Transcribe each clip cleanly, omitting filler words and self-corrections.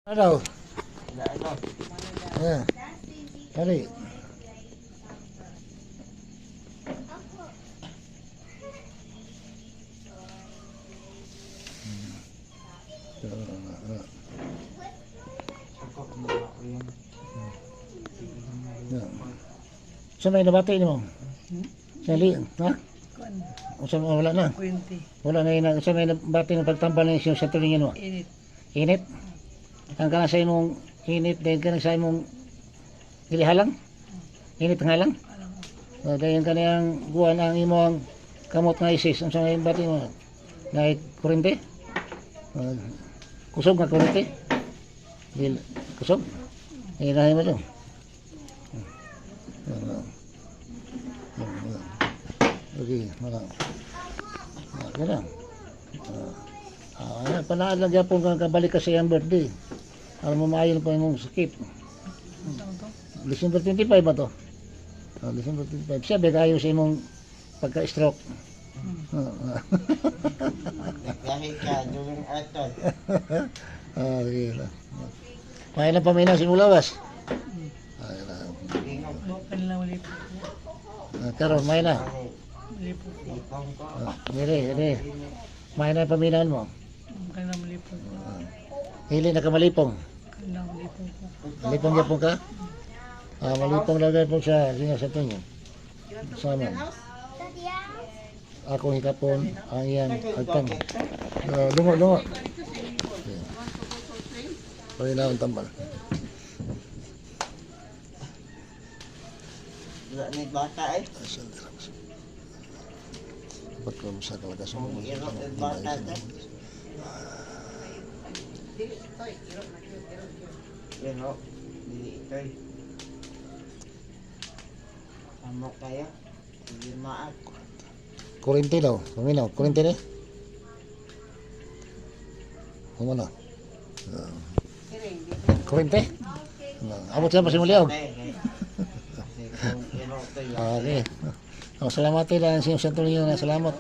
Ano? Kali. Sa may nabati ni mo? Sali, ha? Sa wala na? Wala na yun. Sa may nabati ng pagtambal na yung sa tulingin mo? Init. Init? Ang ka na sa imong init, dahil ka na sa imong gilihalang? Init nga lang? Dahil ka na yung buwan ang imong kamot nga isis. Ang sa may bati mo? Na kurente? Kusog nga kurente? Kusog? Hirahin mo ito. Okay, malang. Ganun. Panaan lang yapon kang kabalik ka sa iyang birthday. Alam mo maayon pa yung sakit. December 25 ba to? December 25. Sabi kayo sa imong pagka-stroke. Kahit ka, during atol. Okay lang. May lang paminaw si Mulawas. Bukan lang ulit po. Karon, may na. Ulit po. Dire. May na paminaw mo. Bukan lang ulit po. Hili na ka malipong. Bukan lang ulit po. Malipong yapon ka? Malipong lagay po sa singa sa tingin. Sama. Ako hikapon ang iyang agtang. Dungo. Pagina ang tambal. Wala ni bata eh. Ba't ko sa kalagasan mo? Irok ang bata eh. Irok. Dili ito eh. Samok kayo. Hindi maag. Kurente daw. Paminaw. Kurente na? Kumana? Kurente? Abot siya pa si Muliog. Okay. Salamat lang sa sentro niyo na salamat.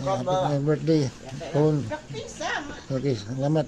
Happy birthday. Okay, salamat.